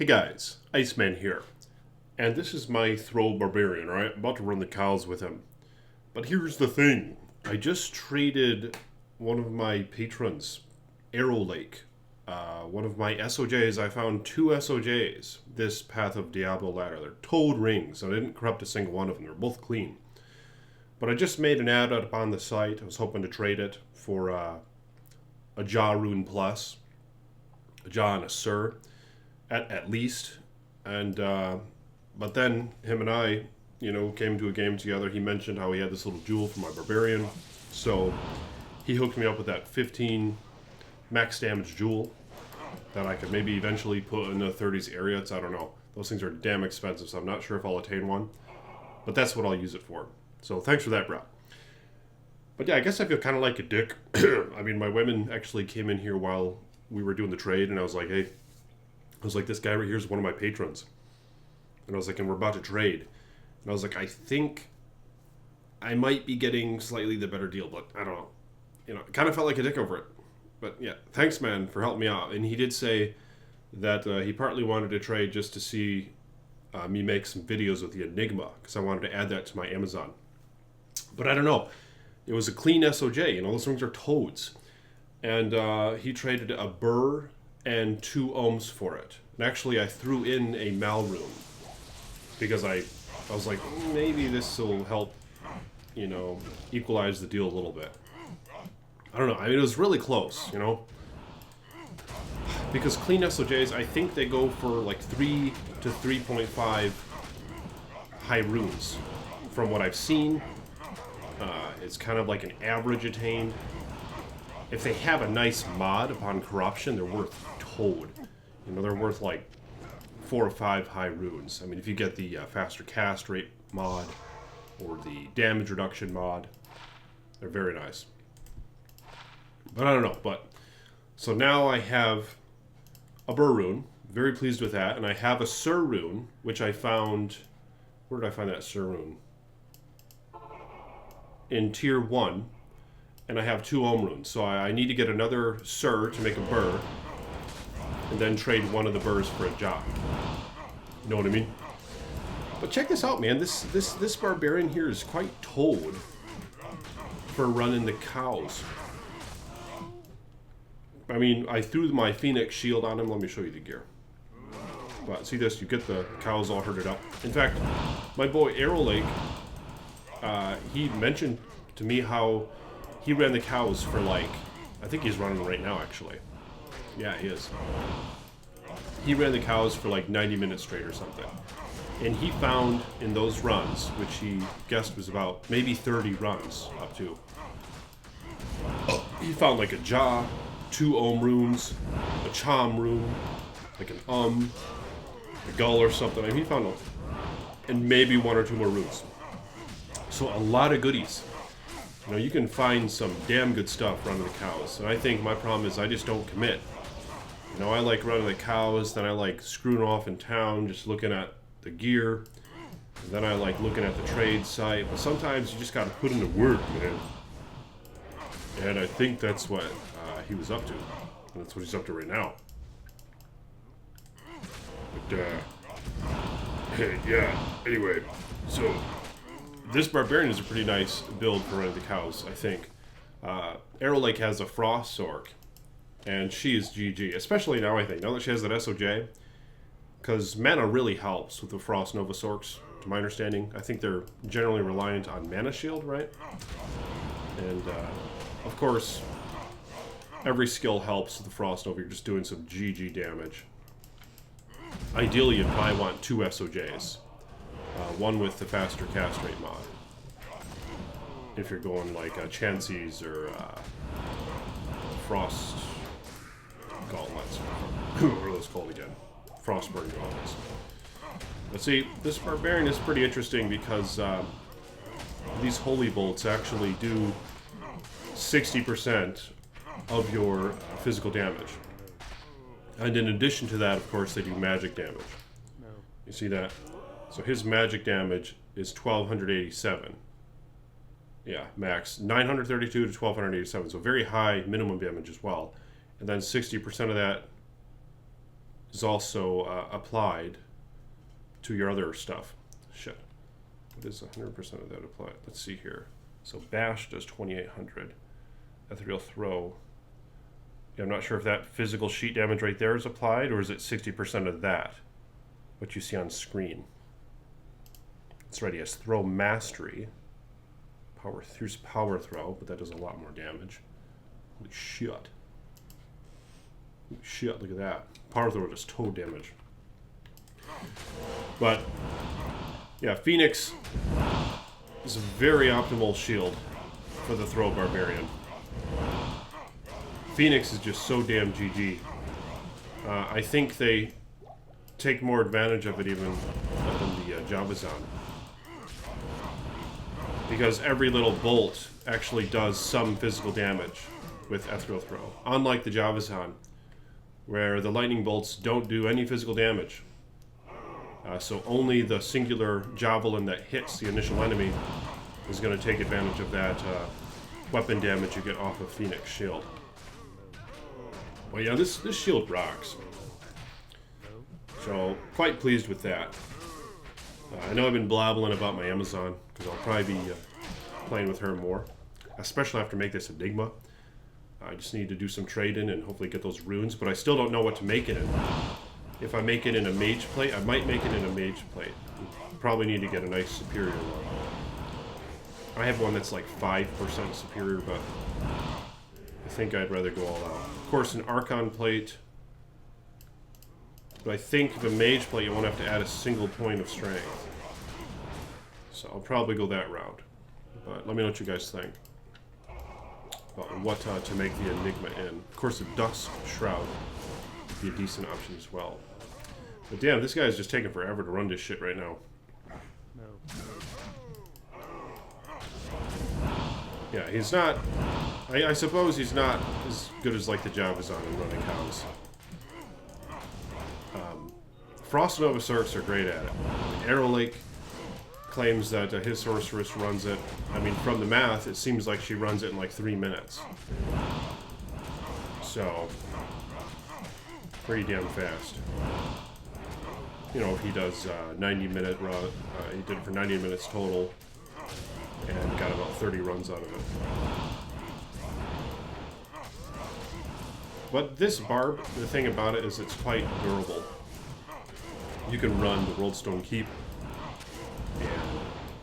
Hey guys, Iceman here. And this is my throw barbarian, alright? About to run the cows with him. But here's the thing. I just traded one of my patrons, Arrow Lake. One of my SOJs. I found two SOJs this Path of Diablo ladder. They're toad rings. I didn't corrupt a single one of them. They're both clean. But I just made an ad up on the site. I was hoping to trade it for a Jaw Rune Plus. A Jaw and a Sir. At least, and but then him and I, came to a game together. He mentioned how he had this little jewel for my barbarian, so he hooked me up with that 15 max damage jewel that I could maybe eventually put in the 30s area. I don't know. Those things are damn expensive, so I'm not sure if I'll attain one, but that's what I'll use it for. So thanks for that, bro. But yeah, I guess I feel kind of like a dick. I mean, my women actually came in here while we were doing the trade, and I was like, hey. This guy right here is one of my patrons. And I was like, and we're about to trade. And I was like, I think I might be getting slightly the better deal, but I don't know. It kind of felt like a dick over it. But yeah, thanks, man, for helping me out. And he did say that he partly wanted to trade just to see me make some videos with the Enigma, because I wanted to add that to my Amazon. But I don't know. It was a clean SOJ. Those things are toads. And he traded a burr and 2 ohms for it. And actually I threw in a Mal rune because I was like, maybe this will help, equalize the deal a little bit. I don't know. I mean, it was really close, because clean SOJs, I think they go for like 3 to 3.5 high runes from what I've seen. It's kind of like an average attained. If they have a nice mod upon corruption, they're worth toad. They're worth like 4 or 5 high runes. I mean, if you get the faster cast rate mod or the damage reduction mod, they're very nice. But I don't know. But so now I have a burr rune. Very pleased with that. And I have a Sir rune, which I found. Where did I find that Sir rune? In tier 1. And I have 2 ohm runes, so I need to get another Sir to make a burr, and then trade one of the burrs for a job. You know what I mean? But check this out, man. This barbarian here is quite toad for running the cows. I mean, I threw my Phoenix shield on him. Let me show you the gear. But see this? You get the cows all herded up. In fact, my boy Arrow Lake, he mentioned to me how he ran the cows for I think he's running right now actually. Yeah, he is. He ran the cows for 90 minutes straight or something. And he found in those runs, which he guessed was about maybe 30 runs up to, he found a jaw, 2 ohm runes, a chom rune, an a gull or something. I mean, he found and maybe 1 or 2 more runes. So a lot of goodies. You can find some damn good stuff running the cows. And I think my problem is I just don't commit. I like running the cows, then I like screwing off in town, just looking at the gear. And then I like looking at the trade site. But sometimes you just got to put in the work, man. And I think that's what he was up to. And that's what he's up to right now. But, yeah, anyway, so this barbarian is a pretty nice build for running the cows, I think. Arrow Lake has a Frost Sork, and she is GG, especially now, I think, now that she has that SOJ, because mana really helps with the Frost Nova Sorks, to my understanding. I think they're generally reliant on mana shield, right? And, of course, every skill helps with the Frost Nova. You're just doing some GG damage. Ideally, you probably want 2 SOJs. One with the faster cast rate mod. If you're going Chanseys or Frost Gauntlets. What are those called again? Frostburn Gauntlets. But see, this barbarian is pretty interesting because these holy bolts actually do 60% of your physical damage. And in addition to that, of course, they do magic damage. You see that? So his magic damage is 1287. Yeah, max 932 to 1287. So very high minimum damage as well. And then 60% of that is also applied to your other stuff. Shit. What is 100% of that applied? Let's see here. So bash does 2800. Ethereal throw. Yeah, I'm not sure if that physical sheet damage right there is applied, or is it 60% of that? What you see on screen. It's right, yes. Throw mastery. Here's power throw, but that does a lot more damage. Holy shit. Holy shit, look at that. Power throw does total damage. But, yeah, Phoenix is a very optimal shield for the throw barbarian. Phoenix is just so damn GG. I think they take more advantage of it even than the Javazan. Because every little bolt actually does some physical damage with Ethereal Throw. Unlike the Javazan, where the lightning bolts don't do any physical damage. So only the singular javelin that hits the initial enemy is going to take advantage of that weapon damage you get off of Phoenix shield. Well, yeah, this shield rocks. So, quite pleased with that. I know I've been blabbling about my Amazon, because I'll probably be playing with her more. Especially after I make this Enigma. I just need to do some trading and hopefully get those runes, but I still don't know what to make it in. If I make it in a mage plate, I might make it in a mage plate. Probably need to get a nice superior one. I have one that's like 5% superior, but I think I'd rather go all out. Of course, an Archon plate. But I think if a mage plate, you won't have to add a single point of strength. So I'll probably go that route. But let me know what you guys think about what to make the Enigma in. Of course, the Dusk Shroud would be a decent option as well. But damn, this guy's just taking forever to run this shit right now. Yeah, he's not... I suppose he's not as good as like the Javazan in running cows. Frost Nova Sorcs are great at it. Arrow Lake claims that his sorceress runs it. I mean, from the math, it seems like she runs it in like 3 minutes. So, pretty damn fast. You know, if he does 90-minute run, he did it for 90 minutes total, and got about 30 runs out of it. But this Barb, the thing about it is it's quite durable. You can run the Worldstone Keep, and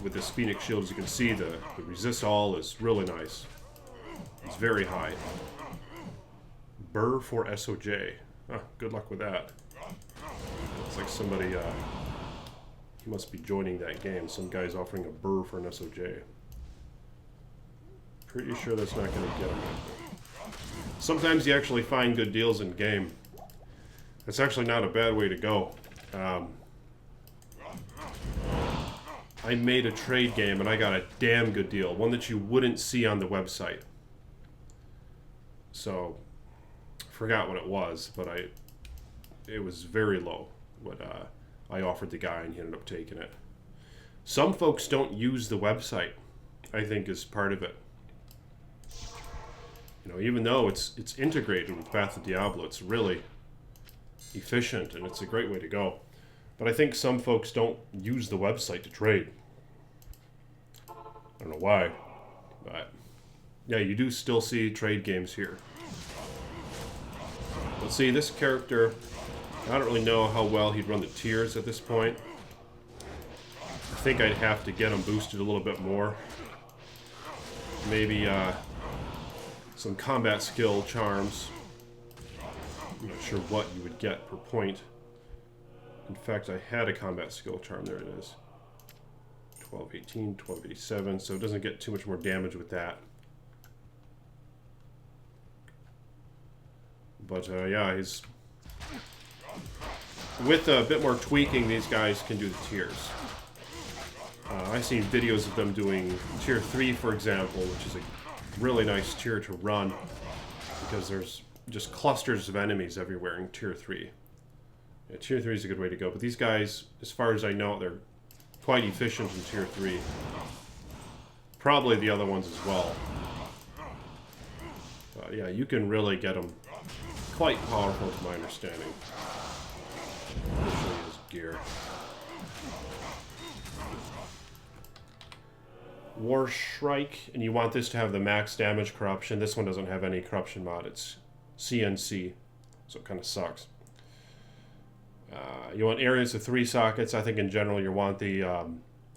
with this Phoenix Shield, as you can see, the resist all is really nice. It's very high. Burr for SOJ. Oh, good luck with that. It's like somebody, he must be joining that game. Some guy's offering a burr for an SOJ. Pretty sure that's not going to get him. Sometimes you actually find good deals in game. That's actually not a bad way to go. I made a trade game and I got a damn good deal. One that you wouldn't see on the website. So, forgot what it was, but it was very low what I offered the guy, and he ended up taking it. Some folks don't use the website, I think, is part of it. You know, even though it's integrated with Path of Diablo, it's really efficient and it's a great way to go. But I think some folks don't use the website to trade. I don't know why, but yeah, you do still see trade games here. But see, this character, I don't really know how well he'd run the tiers at this point. I think I'd have to get him boosted a little bit more. Maybe some combat skill charms. I'm not sure what you would get per point. In fact, I had a combat skill charm. There it is. 1218, 1287, so it doesn't get too much more damage with that. But yeah, he's... With a bit more tweaking, these guys can do the tiers. I've seen videos of them doing tier 3, for example, which is a really nice tier to run because there's just clusters of enemies everywhere in tier 3. Yeah, tier 3 is a good way to go, but these guys, as far as I know, they're quite efficient in tier 3. Probably the other ones as well. But yeah, you can really get them quite powerful to my understanding. War Shrike, and you want this to have the max damage corruption. This one doesn't have any corruption mod. It's CNC, so it kind of sucks. You want areas of 3 sockets. I think in general you want the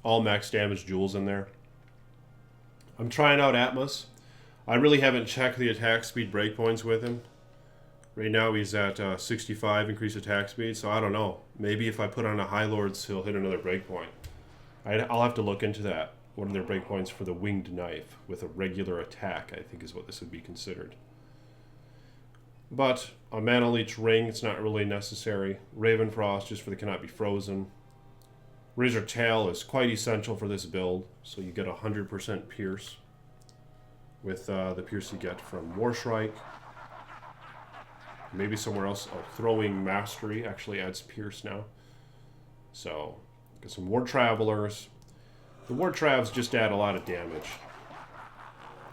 all max damage jewels in there. I'm trying out Atmos. I really haven't checked the attack speed breakpoints with him. Right now he's at 65 increased attack speed, so I don't know. Maybe if I put on a High Lords, he'll hit another breakpoint. I'll have to look into that. What are their breakpoints for the winged knife with a regular attack, I think is what this would be considered. But a Mana Leech Ring, it's not really necessary. Raven Frost, just for the cannot be frozen. Razor Tail is quite essential for this build, so you get 100% Pierce with the Pierce you get from War Shrike. Maybe somewhere else. Oh, Throwing Mastery actually adds Pierce now. So, get some War Travelers. The War Travs just add a lot of damage.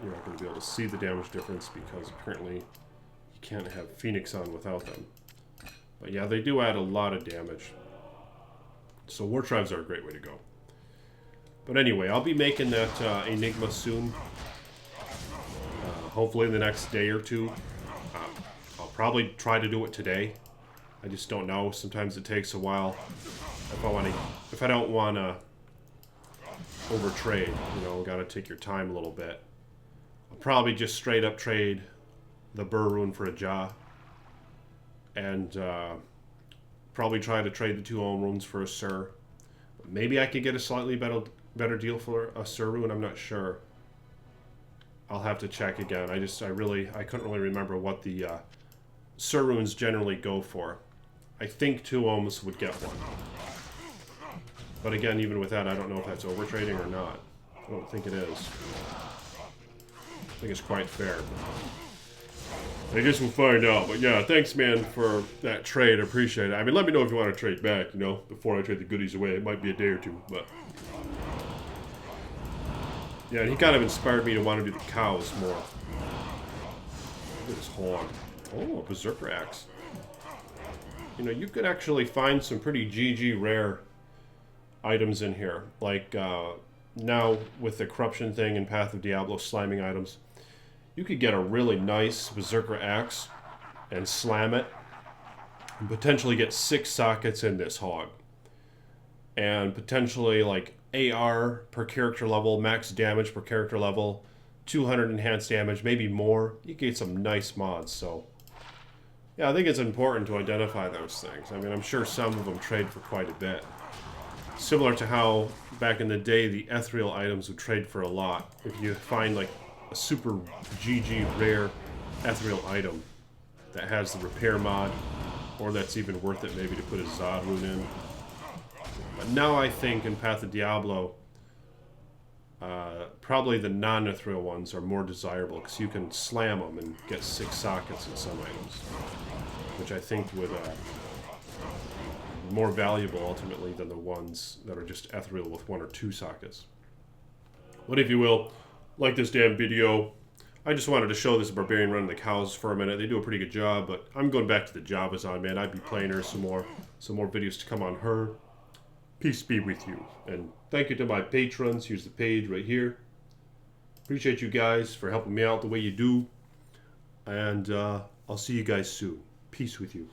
You're not going to be able to see the damage difference because apparently you can't have Phoenix on without them. But yeah, they do add a lot of damage. So War Travs are a great way to go. But anyway, I'll be making that Enigma soon. Hopefully in the next day or two. I'll probably try to do it today. I just don't know. Sometimes it takes a while. If I don't want to overtrade, you know, got to take your time a little bit. I'll probably just straight up trade the Burr Rune for a Jaw. And probably try to trade the 2 Ohm Runes for a Sur. Maybe I could get a slightly better deal for a Sur Rune, I'm not sure. I'll have to check again. I couldn't really remember what the Sur Runes generally go for. I think 2 Ohms would get one. But again, even with that, I don't know if that's overtrading or not. I don't think it is. I think it's quite fair. I guess we'll find out. But yeah, thanks, man, for that trade. I appreciate it. I mean, let me know if you want to trade back, you know, before I trade the goodies away. It might be a day or two, but... yeah, and he kind of inspired me to want to do the cows more. Look at this horn. Oh, a Berserker Axe. You know, you could actually find some pretty GG rare items in here. Like, now with the corruption thing and Path of Diablo sliming items, you could get a really nice Berserker Axe and slam it and potentially get 6 sockets in this hog. And potentially, like, AR per character level, max damage per character level, 200 enhanced damage, maybe more. You get some nice mods, so... yeah, I think it's important to identify those things. I mean, I'm sure some of them trade for quite a bit. Similar to how, back in the day, the ethereal items would trade for a lot. If you find, like, a super GG rare ethereal item that has the repair mod, or that's even worth it maybe to put a Zod rune in. But now I think in Path of Diablo, probably the non-ethereal ones are more desirable because you can slam them and get 6 sockets in some items, which I think would be more valuable ultimately than the ones that are just ethereal with 1 or 2 sockets. But if you will, like this damn video. I just wanted to show this barbarian running the cows for a minute. They do a pretty good job, but I'm going back to the Javazon, man. I'd be playing her some more videos to come on her. Peace be with you. And thank you to my patrons. Here's the page right here. Appreciate you guys for helping me out the way you do. And I'll see you guys soon. Peace with you.